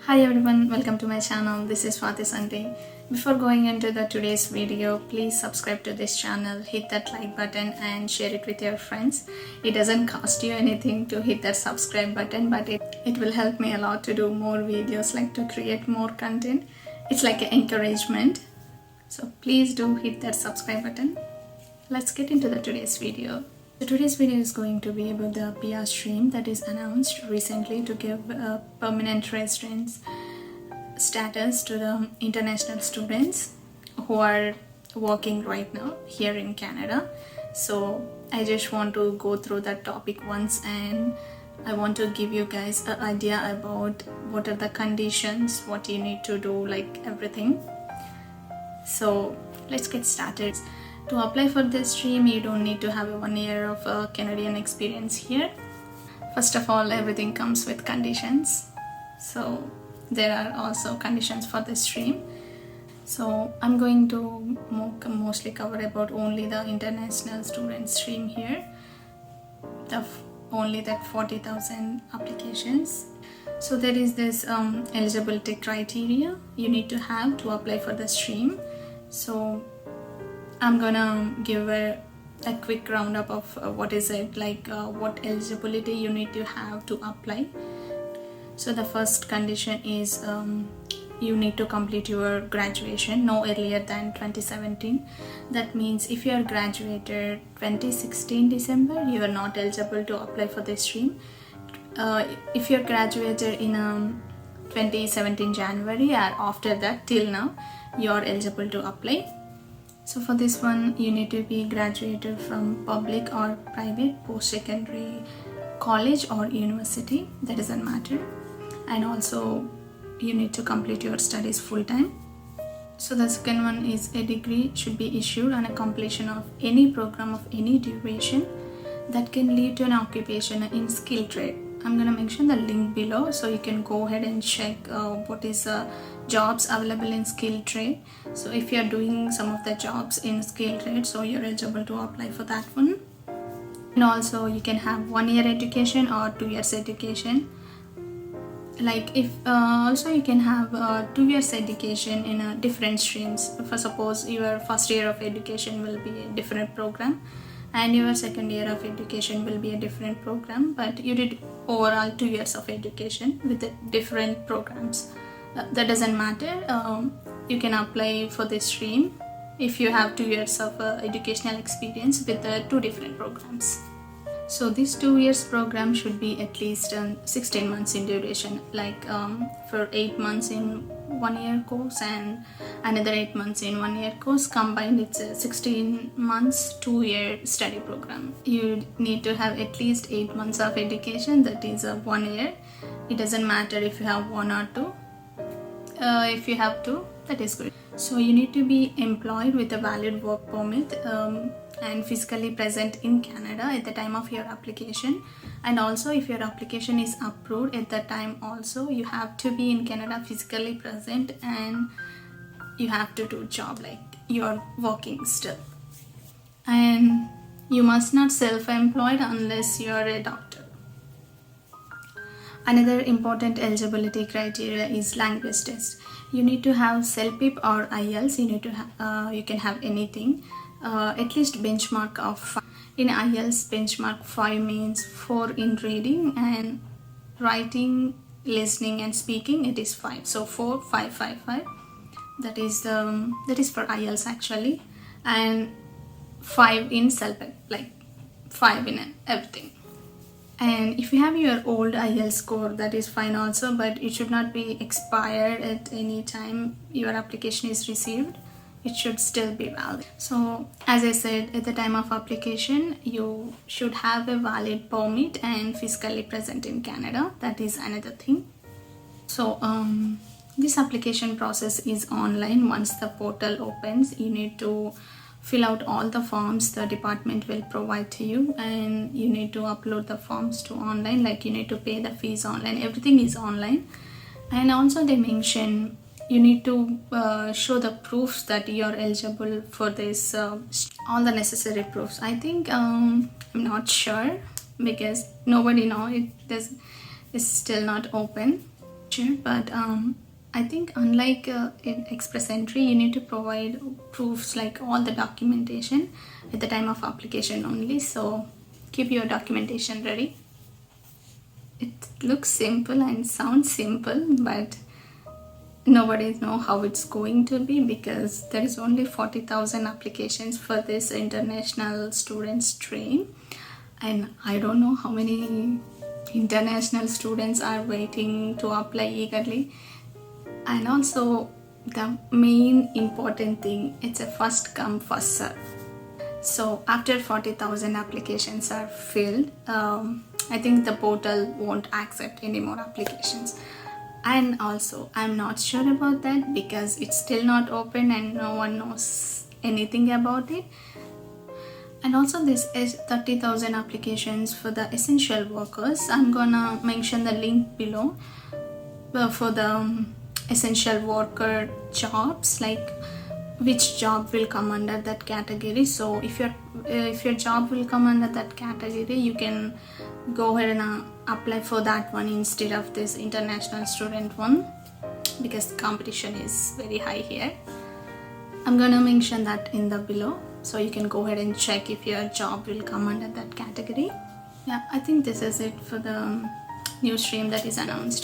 Hi everyone, welcome to my channel. This is Swati Sante. Before going into the today's video, please subscribe to this channel, hit that like button and share it with your friends. It doesn't cost you anything to hit that subscribe button, but it will help me a lot to do more videos, like to create more content. It's like an encouragement. So please do hit that subscribe button. Let's get into the today's video. So today's video is going to be about the PR stream that is announced recently to give permanent residence status to the international students who are working right now here in Canada. So I just want to go through that topic once, and I want to give you guys an idea about what are the conditions, what you need to do, like everything. So let's get started. To apply for this stream, you don't need to have 1 year of Canadian experience here. First of all, everything comes with conditions. So there are also conditions for this stream. So I'm going to mostly cover about only the international student stream here. Only that 40,000 applications. So there is this eligibility criteria you need to have to apply for the stream. So I'm gonna give a quick roundup of what is it like, what eligibility you need to have to apply. So the first condition is you need to complete your graduation no earlier than 2017. That means if you are graduated 2016 December, you are not eligible to apply for this stream. If you're graduated in 2017 January or after that till now, you are eligible to apply. So for this one, you need to be graduated from public or private post-secondary college or university, that doesn't matter. And also you need to complete your studies full-time. So the second one is a degree should be issued on a completion of any program of any duration that can lead to an occupation in skilled trade. I'm going to mention the link below, so you can go ahead and check what is jobs available in skilled trade. So if you are doing some of the jobs in skilled trade, so you're eligible to apply for that one. And also you can have 1 year education or 2 years education. Like if also you can have 2 years education in different streams. For suppose your first year of education will be a different program, and your second year of education will be a different program, but you did overall 2 years of education with the different programs. That doesn't matter. You can apply for this stream if you have 2 years of educational experience with two different programs. So this 2 years program should be at least 16 months in duration, like for 8 months in 1 year course and another 8 months in 1 year course. Combined, it's a 16 months 2 year study program. You need to have at least 8 months of education, that is 1 year. It doesn't matter if you have 1 or 2. If you have 2, that is good. So you need to be employed with a valid work permit and physically present in Canada at the time of your application. And also if your application is approved at that time, also you have to be in Canada physically present, and you have to do job like you're working still. And you must not self-employed unless you're a doctor. Another important eligibility criteria is language test. You need to have CELPIP or IELTS. You need to you can have anything. At least benchmark of 5. In IELTS, benchmark 5 means 4 in reading, and writing, listening and speaking it is 5. So 4, 5, 5, 5. That is for IELTS actually, and 5 in CELPIP, like 5 in everything. And if you have your old IELTS score, that is fine also, but it should not be expired at any time your application is received. It should still be valid. So as I said, at the time of application, you should have a valid permit and physically present in Canada. That is another thing. So this application process is online. Once the portal opens, you need to fill out all the forms the department will provide to you, and you need to upload the forms to online, like you need to pay the fees online. Everything is online. And also they mention you need to show the proofs that you are eligible for this, all the necessary proofs. I think I'm not sure because nobody knows, it's still not open. But I think unlike in Express Entry, you need to provide proofs like all the documentation at the time of application only. So keep your documentation ready. It looks simple and sounds simple, but nobody know how it's going to be because there is only 40,000 applications for this international student stream, and I don't know how many international students are waiting to apply eagerly. And also the main important thing, it's a first come first serve. So after 40,000 applications are filled, I think the portal won't accept any more applications. And also I'm not sure about that because it's still not open and no one knows anything about it. And also this is 30,000 applications for the essential workers. I'm gonna mention the link below for the essential worker jobs, like which job will come under that category. So if your job will come under that category, you can go ahead and apply for that one instead of this international student one, because the competition is very high here. I'm gonna mention that in the below, so you can go ahead and check if your job will come under that category. Yeah, I think this is it for the new stream that is announced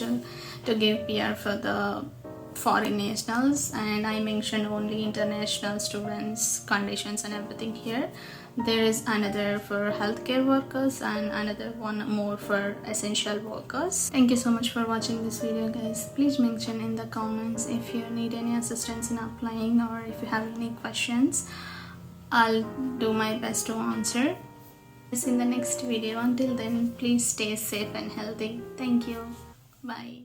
to give PR for the foreign nationals, and I mentioned only international students conditions and everything here. There is another for healthcare workers and another one more for essential workers. Thank you so much for watching this video, guys. Please mention in the comments if you need any assistance in applying or if you have any questions. I'll do my best to answer. See you in the next video. Until then, please stay safe and healthy. Thank you. Bye.